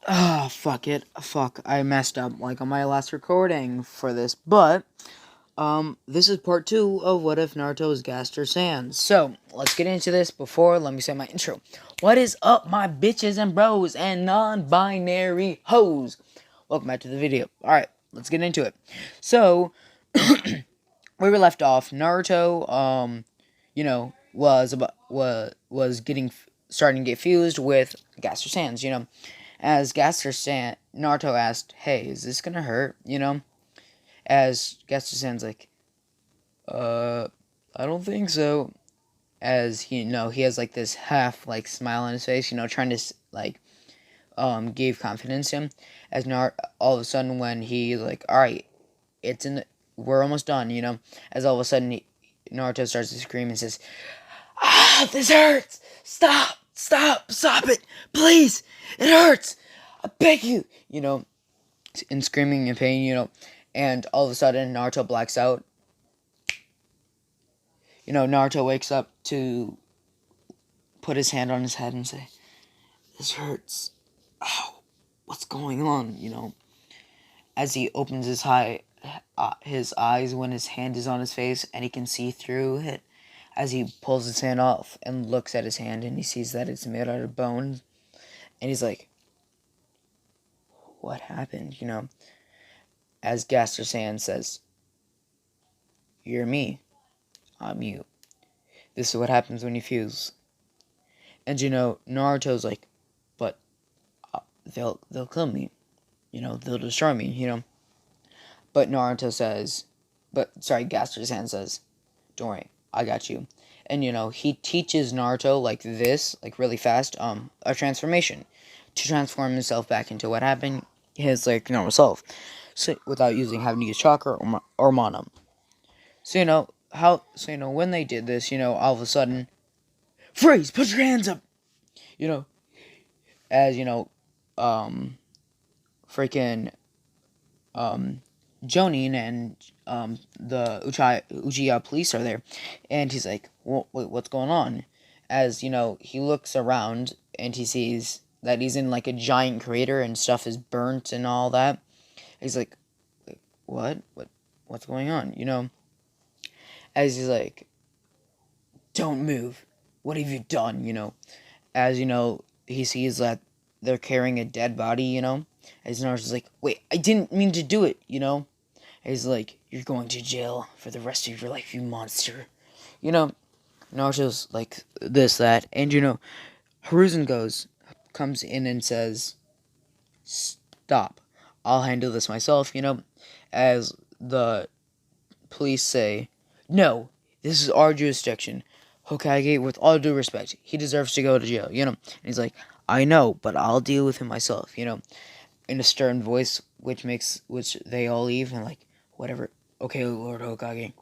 Ah, fuck it. Fuck, I messed up like on my last recording for this, but this is part 2 of What If Naruto's Gaster Sans. So, let's get into this. Let me say my intro. What is up, my bitches and bros and non-binary hoes? Welcome back to the video. Alright, let's get into it. So, where we left off, Naruto, was getting starting to get fused with Gaster Sans, as Naruto asked, "Hey, is this gonna hurt?" As Gaster Sans like, "Uh, I don't think so." As he has like this half like smile on his face, trying to give confidence to him. As all of a sudden when he like, "All right, we're almost done," As all of a sudden Naruto starts to scream and says, "Ah, this hurts! Stop it, please! It hurts! I beg you!" And screaming in pain, and all of a sudden Naruto blacks out. Naruto wakes up to put his hand on his head and say, "This hurts. Ow, what's going on?" As he opens his eyes when his hand is on his face and he can see through it. As he pulls his hand off and looks at his hand and he sees that it's made out of bone, and he's like, "What happened?" As Gaster Sand says, "You're me. I'm you. This is what happens when you fuse." And Naruto's like, "But they'll kill me. They'll destroy me. But Gaster Sand says, "Don't worry, I got you." And he teaches Naruto like this, like really fast, a transformation to transform himself back into what happened, his like normal self, so without having to use chakra or mana. So when they did this, all of a sudden, freeze, put your hands up. You know, as freaking Jonin and the Uchiha police are there, and he's like, Wait, what's going on?" As he looks around and he sees that he's in like a giant crater and stuff is burnt and all that. He's like, what's going on? As he's like, "Don't move. What have you done?" As he sees that they're carrying a dead body. As Naruto's like, "Wait, I didn't mean to do it." He's like, "You're going to jail for the rest of your life, you monster." Naruto's like this, that, and Hiruzen comes in and says, "Stop. I'll handle this myself," as the police say, "No, this is our jurisdiction. Hokage, with all due respect, he deserves to go to jail," And he's like, "I know, but I'll deal with him myself," in a stern voice, which they all leave and like, "Whatever, okay, Lord Hokage,"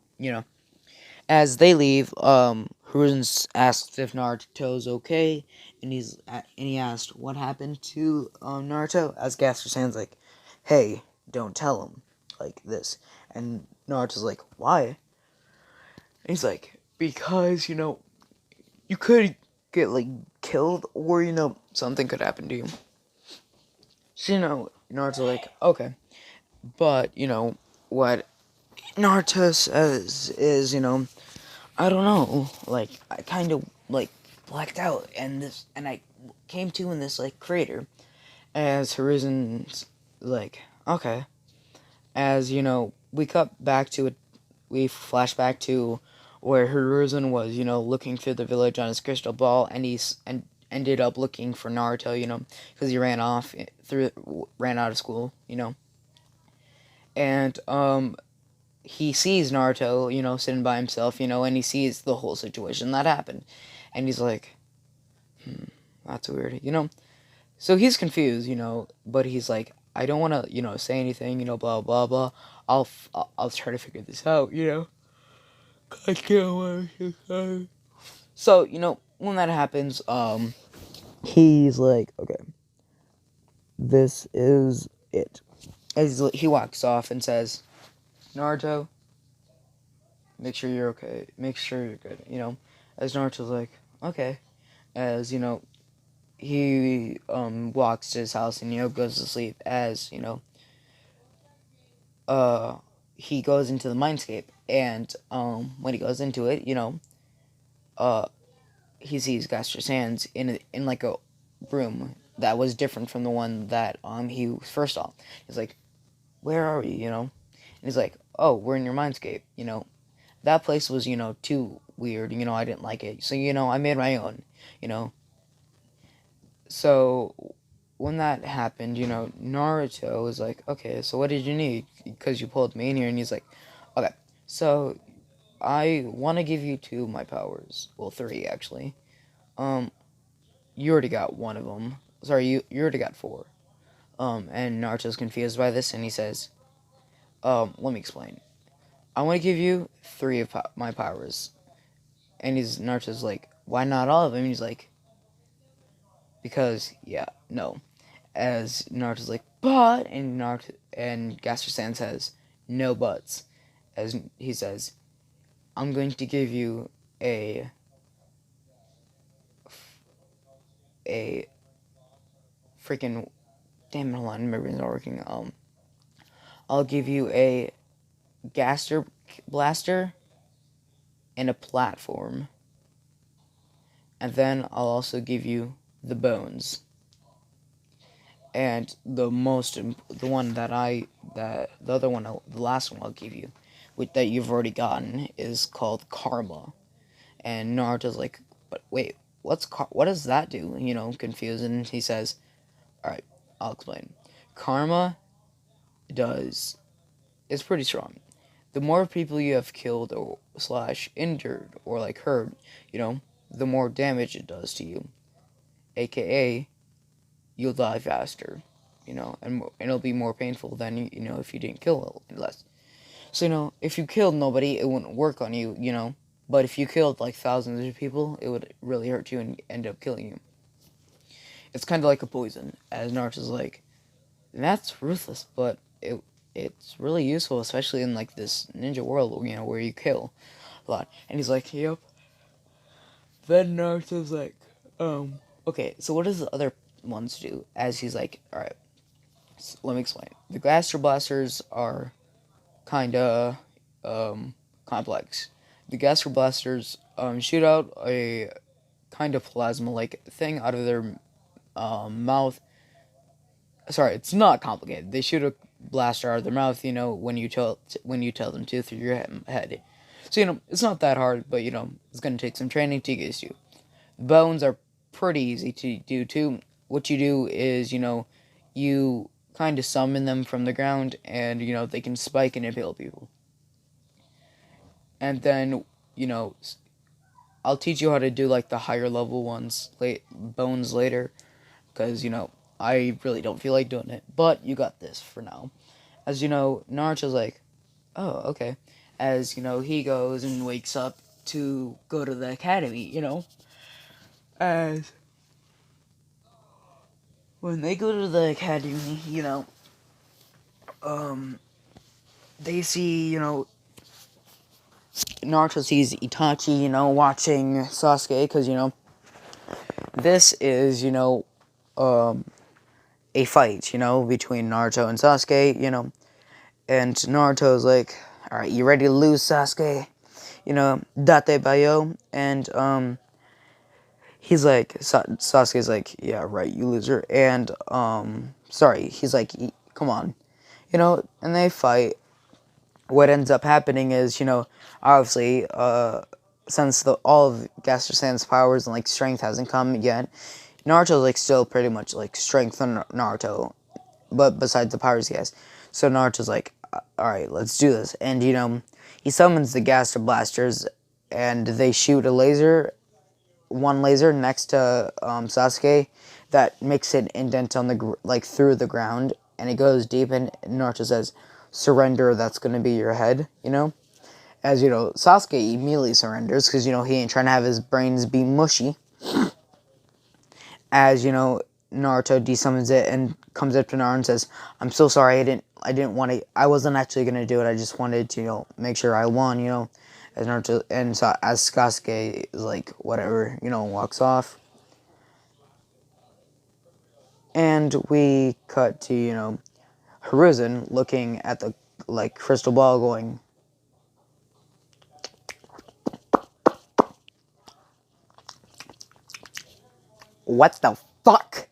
As they leave, Hiruzen asks if Naruto's okay, and he asked what happened to Naruto. As Gaster Sand's like, "Hey, don't tell him," like this, and Naruto's like, "Why?" And he's like, "Because you could get like killed, or something could happen to you." So Naruto's like, "Okay," but what Naruto says is, I don't know. Like, I kind of like blacked out, and I came to in this like crater. As Hiruzen's like, "Okay." As we flash back to where Hiruzen was, looking through the village on his crystal ball, and ended up looking for Naruto, because he ran out of school, and he sees Naruto, sitting by himself, and he sees the whole situation that happened. And he's like, that's weird, So he's confused, but he's like, "I don't want to, say anything, blah, blah, blah. I'll try to figure this out, I can't want to say." So, when that happens, he's like, "Okay, this is it." As he walks off and says, "Naruto, make sure you're okay. Make sure you're good," As Naruto's like, "Okay." As, he walks to his house and goes to sleep. As uh he goes into the mindscape, and when he goes into it, uh he sees Gaster's hands in like a room that was different from the one that he first saw. He's like, "Where are we?" And he's like, "Oh, we're in your mindscape." That place was too weird. I didn't like it, so I made my own. You know, so when that happened, Naruto was like, "Okay, so what did you need? Because you pulled me in here." And he's like, "Okay, so I want to give you two of my powers. Well, three actually. Um, you already got one of them. Sorry, you already got four." And Naruto's confused by this, and he says, "Let me explain. I want to give you three of my powers." And Naruto's like, "Why not all of them?" And he's like, "Because yeah, no." As Naruto's like, "But," and Naruto and Gaster Sand says, "No buts." As he says, "I'm going to give you a a freaking damn it, hold on, my brain's not working. I'll give you a gaster blaster and a platform, and then I'll also give you the bones." And the one that the other one, the last one I'll give you, that you've already gotten, is called karma. And Naruto's like, "But wait, what does that do?" Confused. And he says, "All right, I'll explain. Karma does is pretty strong. The more people you have killed or slash injured or like hurt, the more damage it does to you. AKA, you'll die faster. And it'll be more painful than if you didn't kill less. So if you killed nobody, it wouldn't work on you. But if you killed like thousands of people, it would really hurt you and end up killing you. It's kind of like a poison." As Naruto's like, "That's ruthless, but it's really useful, especially in like this ninja world, where you kill a lot." And he's like, "Yep." Then Naruto's like, okay, so what does the other ones do?" As he's like, "All right, so let me explain. The Blaster Blasters are kind of complex. The Gaster Blasters shoot out a kind of plasma-like thing out of their mouth. Sorry, it's not complicated. They shoot a blaster out of their mouth, when you tell them to, through your head. So it's not that hard, but it's gonna take some training to get used to. Bones are pretty easy to do too. What you do is you kind of summon them from the ground, and they can spike and impale people. And then I'll teach you how to do like the higher level ones, bones later, because I really don't feel like doing it. But you got this for now. As Naruto's like, "Oh, okay." As he goes and wakes up to go to the academy. As when they go to the academy, um, they see Naruto sees Itachi, watching Sasuke, because this is um a fight, between Naruto and Sasuke, and Naruto's like, "All right, you ready to lose, Sasuke? Date bayo." And he's like, Sasuke's like, "Yeah, right, you loser." And sorry, he's like, "Come on," and they fight. What ends up happening is, obviously, since all of Gaster Sand's powers and like strength hasn't come yet, Naruto's like still pretty much like strength on Naruto, but besides the powers he has. So Naruto's like, "All right, let's do this." And he summons the Gaster Blasters, and they shoot one laser next to Sasuke that makes an indent on like through the ground, and it goes deep. And Naruto says, "Surrender. That's gonna be your head." As Sasuke immediately surrenders, because he ain't trying to have his brains be mushy. As Naruto desummons it and comes up to Naruto and says, "I'm so sorry. I didn't want to. I wasn't actually gonna do it. I just wanted to make sure I won." As Naruto, and so as Sasuke is like, "Whatever," walks off. And we cut to, Hiruzen looking at the, like, crystal ball going, what the fuck?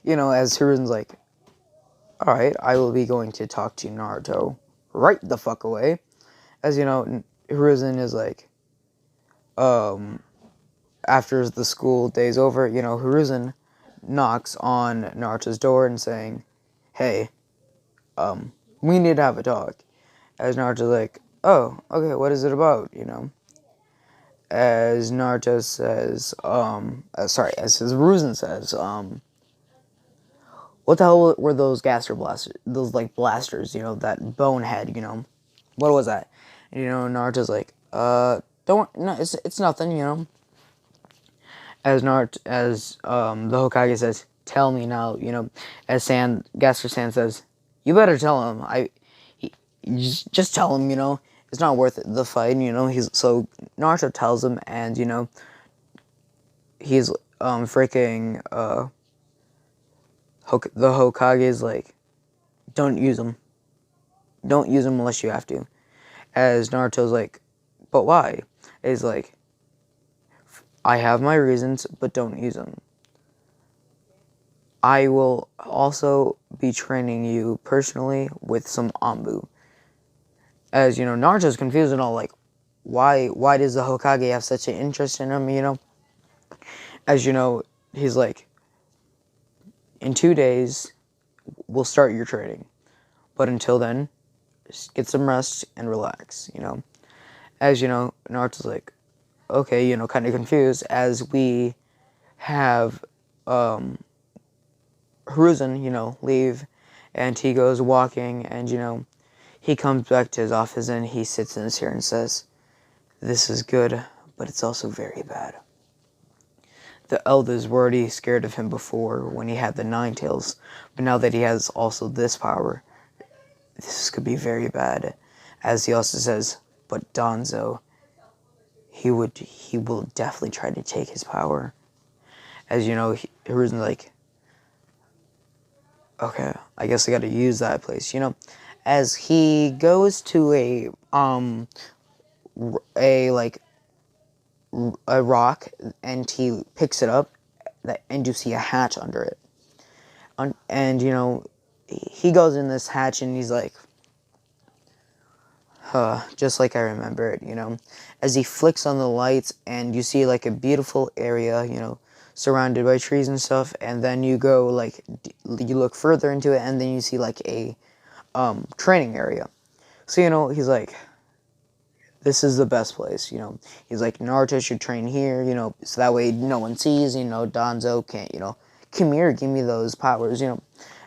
As Hiruzen's like, alright, I will be going to talk to Naruto right the fuck away. As Hiruzen is like, after the school day's over, Hiruzen knocks on Naruto's door and saying, hey, we need to have a talk. As Naruto's like, oh, okay, what is it about, As Naruto says, as Hiruzen says, what the hell were those gaster blasters, those, like, blasters, that bonehead, what was that? And, Naruto's like, no, it's nothing, the Hokage says, tell me now, as Gaster Sand says, you better tell him, just tell him, it's not worth the fight, so Naruto tells him, and, he's, freaking, the Hokage is like, don't use him unless you have to, as Naruto's like, but why? He's like, I have my reasons, but don't use them. I will also be training you personally with some Anbu. As, Naruto's confused and all, like, why does the Hokage have such an interest in him, As, he's like, in 2 days, we'll start your training. But until then, just get some rest and relax, As, Naruto's like, okay, kind of confused, as we have, Hiruzen, leave, and he goes walking, and, he comes back to his office, and he sits in his chair and says, this is good, but it's also very bad. The elders were already scared of him before when he had the Nine Tails, but now that he has also this power, this could be very bad. As he also says, but Danzo, he will definitely try to take his power. As Hiruzen's like, okay, I guess I gotta use that place, As he goes to a rock, and he picks it up, and you see a hatch under it. And, he goes in this hatch, and he's like, just like I remember it, As he flicks on the lights, and you see, like, a beautiful area, surrounded by trees and stuff, and then you go, like, you look further into it, and then you see, like, a training area. So, he's like, this is the best place, He's like, Naruto should train here, so that way no one sees, Danzo can't, come here, give me those powers,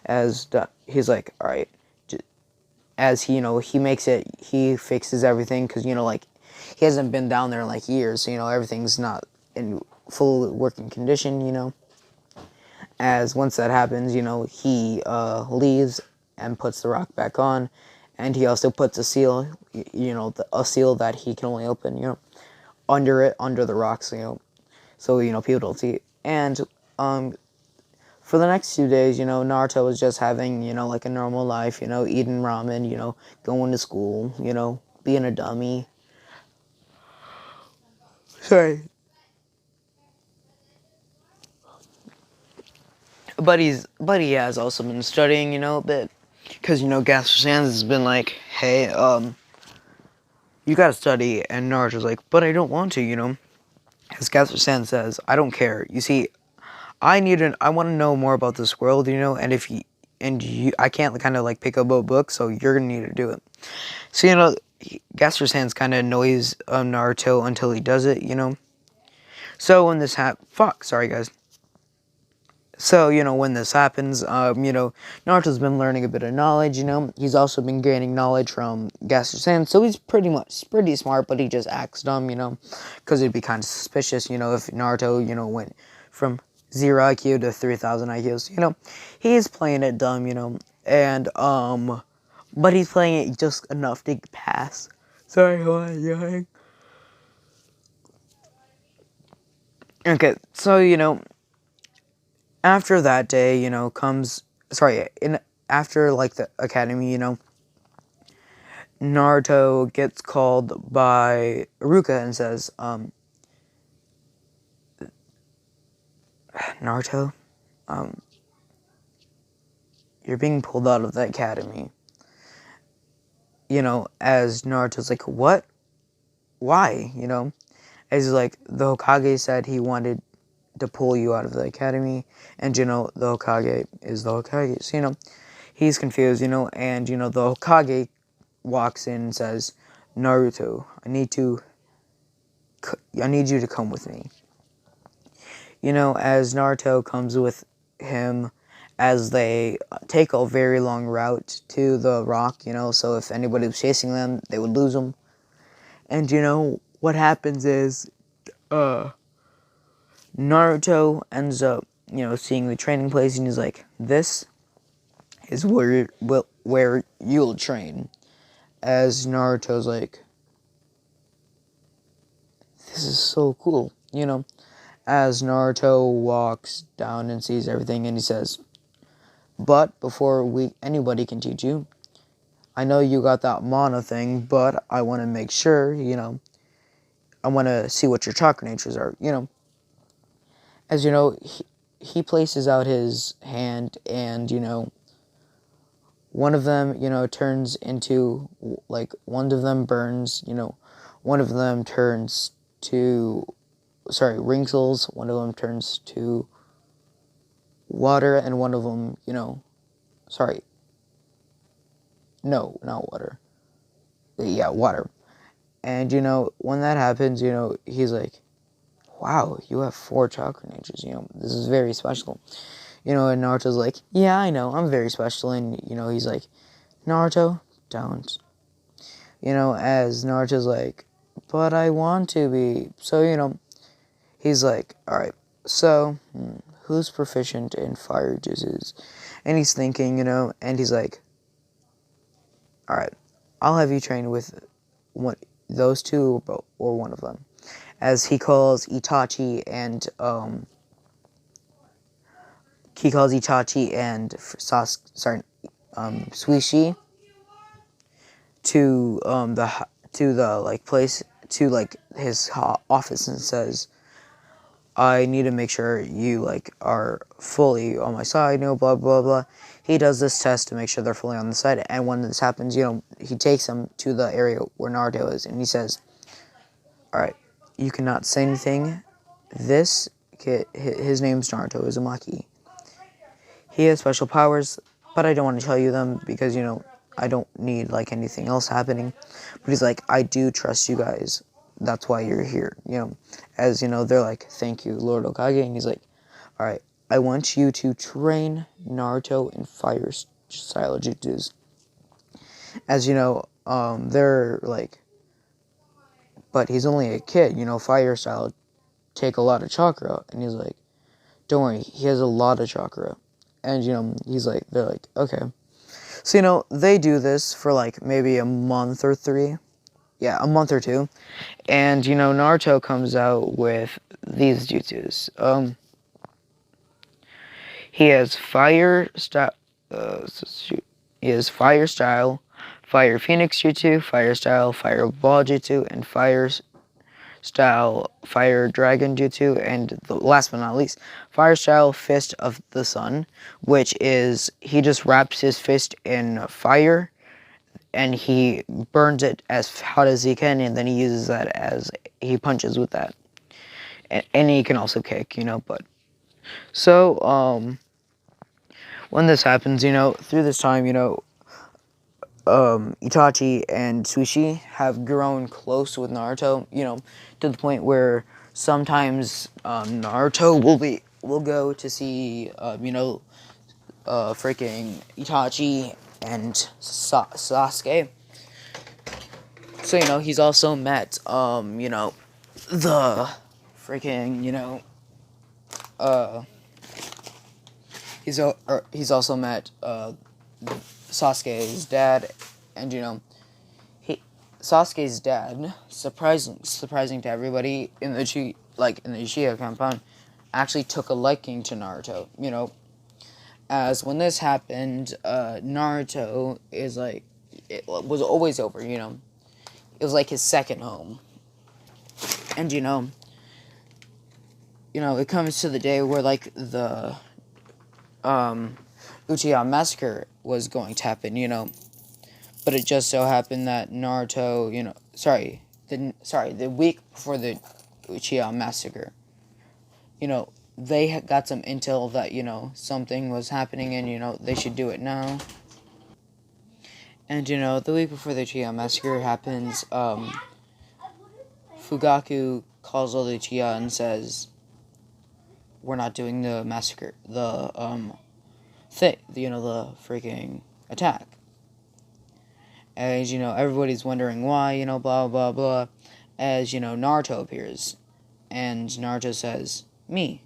As he's like, all right. As he, he fixes everything, because, like, he hasn't been down there in, like, years, so, everything's not in full working condition, As once that happens, he leaves and puts the rock back on, and he also puts a seal, a seal that he can only open, under the rocks, so, people don't see it. And, for the next 2 days, Naruto was just having, like, a normal life, eating ramen, going to school, being a dummy. Sorry. But he has also been studying, a bit. Because, Gaster Sands has been like, hey, you gotta study. And Naruto's like, but I don't want to, As Gaster Sands says, I don't care. You see, I want to know more about this world, and I can't kind of, like, pick up a book, so you're gonna need to do it. So, Gaster's hands kind of annoys Naruto until he does it, So when this sorry guys. So, when this happens, Naruto's been learning a bit of knowledge, He's also been gaining knowledge from Gaster's hands, so he's pretty smart, but he just acts dumb, because it'd be kind of suspicious, if Naruto, went from 0 IQ to 3,000 IQs, he's playing it dumb, and, but he's playing it just enough to pass. Sorry, hold on, yawning. Okay, so, After that day, after, like, the academy, Naruto gets called by Iruka and says, Naruto, um, you're being pulled out of the academy. As Naruto's like, what? Why? As he's like, the Hokage said he wanted to pull you out of the academy, and, the Hokage is the Hokage. So, he's confused, and, the Hokage walks in and says, Naruto, I need you to come with me. As Naruto comes with him, as they take a very long route to the rock, so if anybody was chasing them, they would lose them. And, what happens is, Naruto ends up, seeing the training place, and he's like, this is where you'll train. As Naruto's like, this is so cool, As Naruto walks down and sees everything, and he says, but before anybody can teach you, I know you got that mana thing, but I want to make sure, I want to see what your chakra natures are, As he places out his hand, and, one of them, turns into, like, one of them burns, one of them turns to, wrinkles, one of them turns to water, and one of them, no, not water. Yeah, water. And, when that happens, he's like, wow, you have 4 chakra natures, this is very special. And Naruto's like, yeah, I know, I'm very special. And, he's like, Naruto, don't. As Naruto's like, but I want to be. So, he's like, alright, so, who's proficient in fire juices? And he's thinking, and he's like, alright, I'll have you train with those 2 or one of them. As he calls Itachi and Suishi to the like place to like his office, and says, I need to make sure you like are fully on my side, blah blah blah. He does this test to make sure they're fully on the side, and when this happens, he takes them to the area where Naruto is, and he says, alright, you cannot say anything. This kid, his name's Naruto Uzumaki. He has special powers, but I don't want to tell you them because, I don't need, like, anything else happening. But he's like, I do trust you guys. That's why you're here, As, they're like, thank you, Lord Hokage. And he's like, alright, I want you to train Naruto in fire style jutsus. As, they're like, but he's only a kid, fire style take a lot of chakra. And he's like, don't worry, he has a lot of chakra. And, he's like, they're like, okay. So, they do this for, like, maybe a month or 2. And, Naruto comes out with these jutsus. He has fire style, fire phoenix jutsu, fire style, fireball jutsu, and fire style fire dragon jutsu, and the last but not least, fire style fist of the sun, which is he just wraps his fist in fire and he burns it as hot as he can, and then he uses that as he punches with that, and he can also kick, but so when this happens, through this time, Itachi and Sushi have grown close with Naruto, to the point where sometimes Naruto will go to see, freaking Itachi and Sasuke. So, he's also met, the freaking, he's also met, Sasuke's dad, and Sasuke's dad, surprising to everybody in the Uchiha compound, actually took a liking to Naruto. As when this happened, Naruto is like, it was always over. It was like his second home, and it comes to the day where like the um, Uchiha massacre was going to happen. But it just so happened that Naruto, the week before the Uchiha massacre, they got some intel that something was happening, and they should do it now. And the week before the Uchiha massacre happens, Fugaku calls all the Uchiha and says, "We're not doing the massacre, the freaking attack." As everybody's wondering why, blah blah blah. As Naruto appears, and Naruto says, "Me."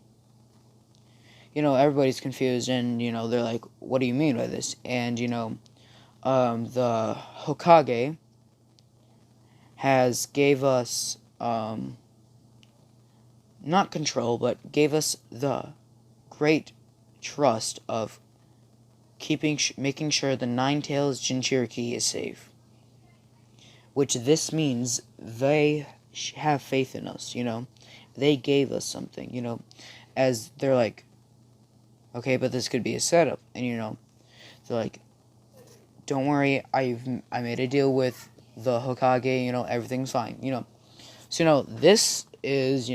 Everybody's confused, and they're like, "What do you mean by this?" And the Hokage has gave us not control, but gave us the great trust of making sure the Nine-Tails Jinchuriki is safe. Which this means they have faith in us, They gave us something, As they're like, okay, but this could be a setup. And, they're like, don't worry, I made a deal with the Hokage, everything's fine, So, this is,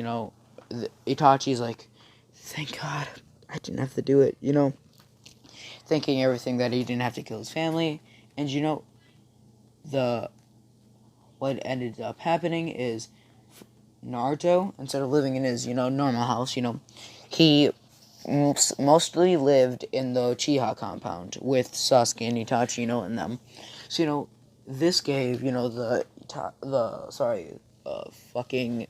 Itachi's like, thank God I didn't have to do it, Thinking everything that he didn't have to kill his family. And, what ended up happening is Naruto, instead of living in his, normal house, he mostly lived in the Uchiha compound with Sasuke and Itachi, and them. So, this gave, fucking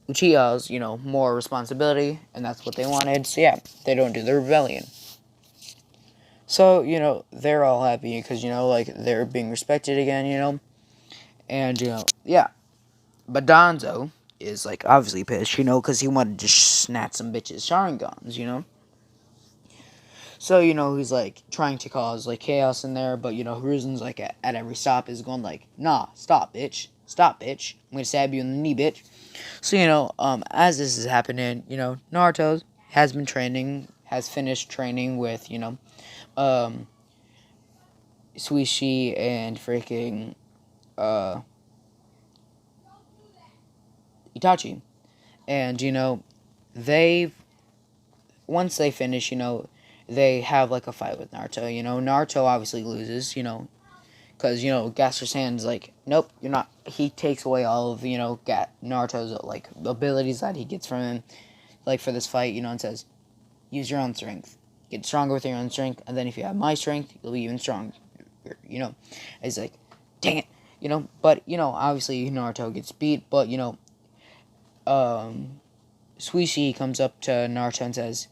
Uchihas, more responsibility, and that's what they wanted. So, yeah, they don't do the rebellion. So, they're all happy because, they're being respected again, and, yeah. But Danzo is, obviously pissed, because he wanted to snatch some bitches' Sharingans, So, he's, trying to cause, chaos in there, but, Hiruzen's, at every stop is going, nah, stop, bitch. Stop, bitch. I'm gonna stab you in the knee, bitch. So, as this is happening, Naruto has finished training with, Suishi and freaking, Itachi. And, once they finish, they have, a fight with Naruto. Naruto obviously loses, because, gaster Sand's like, nope, you're not. He takes away all of, Naruto's, abilities that he gets from him, for this fight, and says, use your own strength. Get stronger with your own strength, and then if you have my strength, you'll be even stronger, And he's like, dang it, but, obviously Naruto gets beat, but, Suishi comes up to Naruto and says,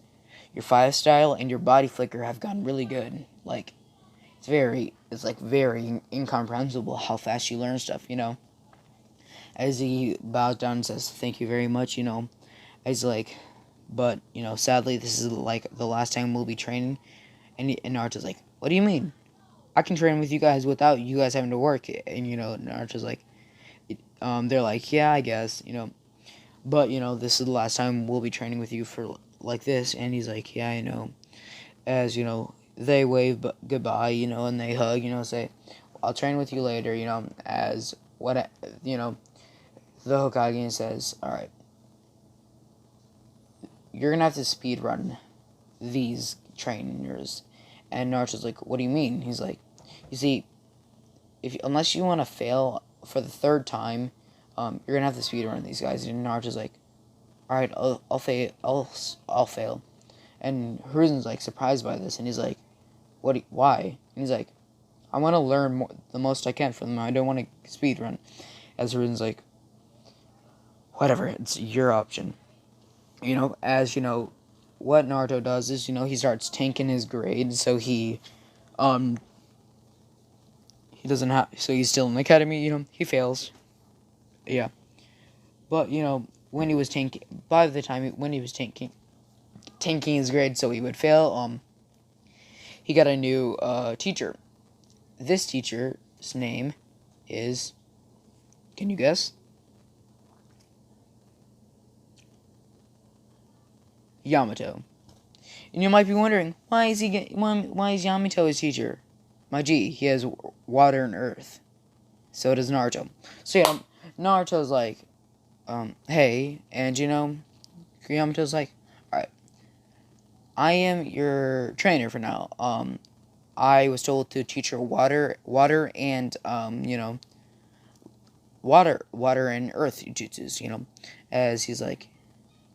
your fire style and your body flicker have gotten really good. It's very incomprehensible how fast you learn stuff, As he bows down and says, thank you very much, He's like, but, sadly, this is, the last time we'll be training. And Naruto's like, what do you mean? I can train with you guys without you guys having to work. And, Naruto's like, they're like, yeah, I guess, But, this is the last time we'll be training with you for, this. And he's like, yeah, I know. As, they wave goodbye, and they hug, say, I'll train with you later, as what, the Hokage says, alright, you're gonna have to speed run these trainers. And Naruto's like, what do you mean? He's like, you see, unless you want to fail for the third time, you're gonna have to speed run these guys. And Naruto's like, alright, I'll fail. And Hiruzen's surprised by this, and he's like, why? And he's like, I want to learn the most I can from them. I don't want to speed run. As Hiruzen's like, whatever, it's your option. As what Naruto does is, he starts tanking his grades, so he doesn't have, so he's still in the academy, he fails. Yeah. But, when he was tanking, by the time when he was tanking his grade so he would fail, he got a new teacher. This teacher's name is, can you guess? Yamato. And you might be wondering, why is Yamato his teacher? My G, he has water and earth. So does Naruto. So yeah, Naruto's like, hey, and Yamato's like, alright, I am your trainer for now. I was told to teach her water and, water and earth jutsus, as he's like,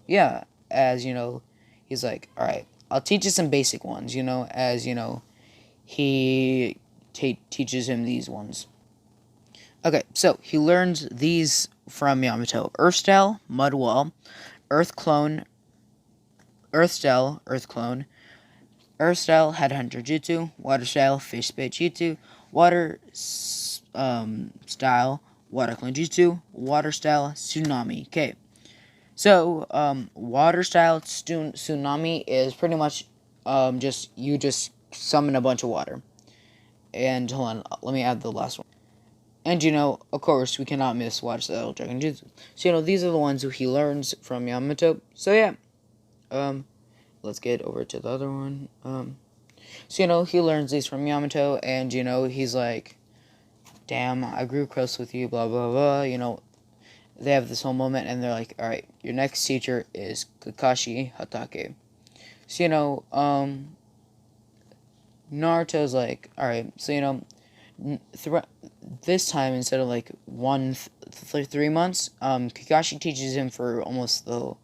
yeah, as, he's like, alright, I'll teach you some basic ones, as, he teaches him these ones. Okay, so he learns these from Yamato. Earth Style, Mud Wall, Earth Clone, Earth Style, Earth Clone, Earth Style, Headhunter Jutsu, Water Style, Fish Spit Jutsu, Water Style, Water Clone Jutsu, Water Style, Tsunami. Okay, so Water Style Tsunami is pretty much just summon a bunch of water. And hold on, let me add the last one. And of course, we cannot miss Water Style Dragon Jutsu. So these are the ones who he learns from Yamato. So yeah, let's get over to the other one. So he learns these from Yamato, and he's like, damn, I grew close with you, blah blah blah. They have this whole moment, and they're like, all right, your next teacher is Kakashi Hatake. So Naruto's like, all right, so this time, instead of like 3 months, Kakashi teaches him for almost the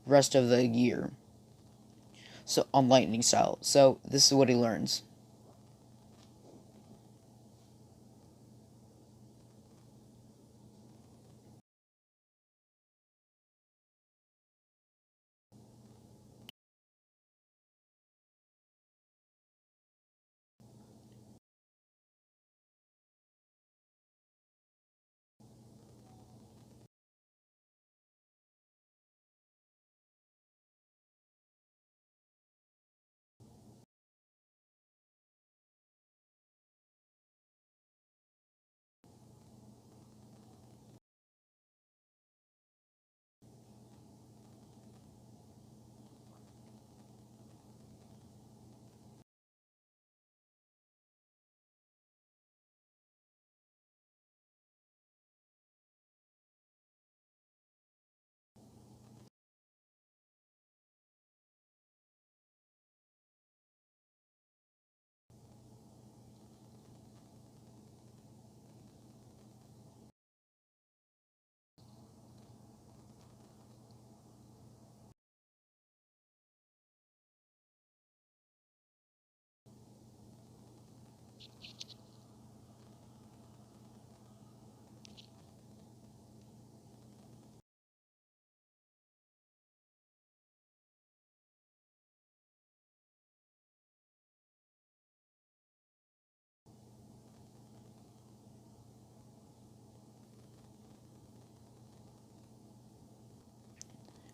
rest of the year. So on lightning style. So this is what he learns.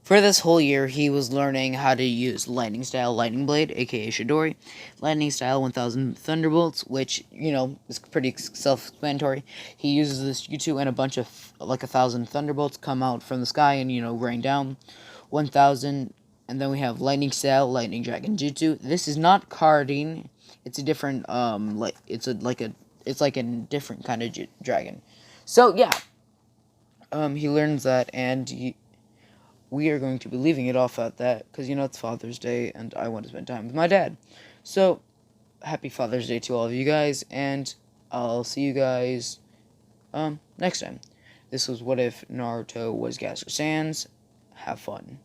For this whole year, he was learning how to use Lightning Style Lightning Blade, aka Shidori, Lightning Style 1000 Thunderbolts, which, is pretty self-explanatory. He uses this jutsu and a bunch of, like 1,000 Thunderbolts come out from the sky and, rain down. 1,000, and then we have Lightning Style Lightning Dragon Jutsu. This is not carding. It's a different, it's like a different kind of dragon. So, yeah. He learns that, and we are going to be leaving it off at that, because, it's Father's Day, and I want to spend time with my dad. So, happy Father's Day to all of you guys, and I'll see you guys, next time. This was What If Naruto Was Gaster Sans. Have fun.